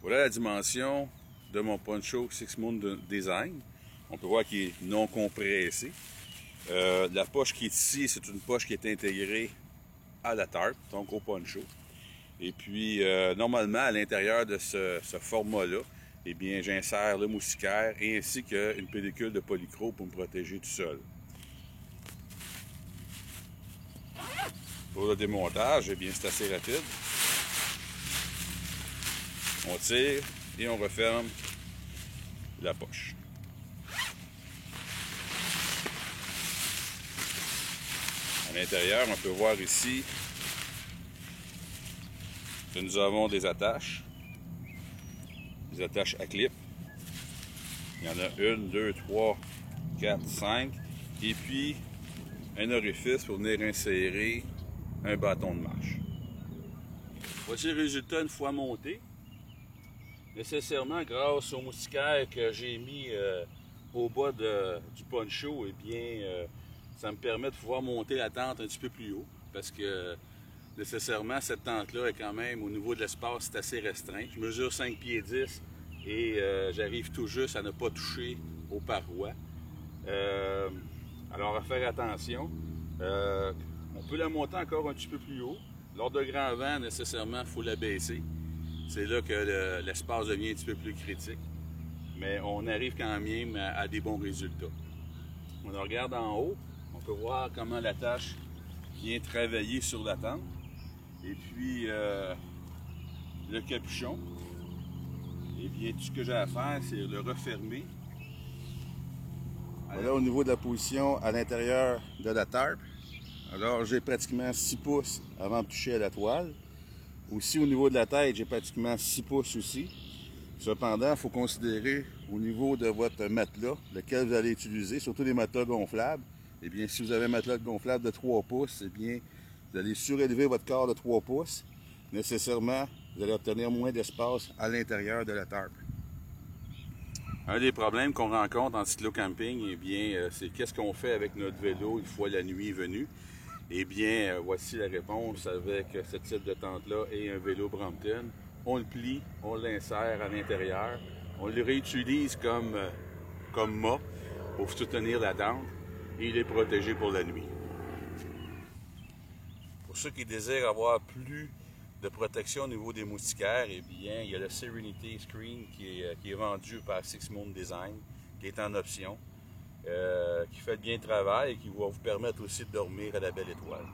Voilà la dimension de mon poncho Six Moon Design. On peut voir qu'il est non compressé. La poche qui est ici, c'est une poche qui est intégrée à la tarpe, donc au poncho. Et puis, normalement, à l'intérieur de ce format-là, eh bien, j'insère le moustiquaire ainsi qu'une pellicule de polycro pour me protéger du sol. Pour le démontage, eh bien, c'est assez rapide. On tire et on referme la poche. À l'intérieur, on peut voir ici que nous avons des attaches à clip. Il y en a 1, 2, 3, 4, 5. Et puis, un orifice pour venir insérer un bâton de marche. Voici le résultat une fois monté. Nécessairement, grâce au moustiquaire que j'ai mis au bas du poncho, eh bien, ça me permet de pouvoir monter la tente un petit peu plus haut. Parce que, nécessairement, cette tente-là est quand même, au niveau de l'espace, c'est assez restreint. Je mesure 5 pieds 10 et j'arrive tout juste à ne pas toucher aux parois. Alors, à faire attention. On peut la monter encore un petit peu plus haut. Lors de grand vent, nécessairement, il faut la baisser. C'est là que l'espace devient un petit peu plus critique. Mais on arrive quand même à des bons résultats. On regarde en haut, on peut voir comment l'attache vient travailler sur la tente. Et puis, le capuchon, eh bien, tout ce que j'ai à faire, c'est le refermer. Voilà au niveau de la position à l'intérieur de la tarpe. Alors, j'ai pratiquement 6 pouces avant de toucher à la toile. Aussi, au niveau de la tête, j'ai pratiquement 6 pouces aussi. Cependant, il faut considérer au niveau de votre matelas, lequel vous allez utiliser, surtout les matelas gonflables. Eh bien, si vous avez un matelas gonflable de 3 pouces, eh bien, vous allez surélever votre corps de 3 pouces. Nécessairement, vous allez obtenir moins d'espace à l'intérieur de la tarpe. Un des problèmes qu'on rencontre en cyclo-camping, eh bien, c'est qu'est-ce qu'on fait avec notre vélo une fois la nuit venue. Eh bien, voici la réponse avec ce type de tente-là et un vélo Brompton. On le plie, on l'insère à l'intérieur, on le réutilise comme mât pour soutenir la tente et il est protégé pour la nuit. Pour ceux qui désirent avoir plus de protection au niveau des moustiquaires, eh bien, il y a le Serenity Screen qui est vendu par Six Moon Design, qui est en option. Qui fait bien le travail et qui va vous permettre aussi de dormir à la belle étoile.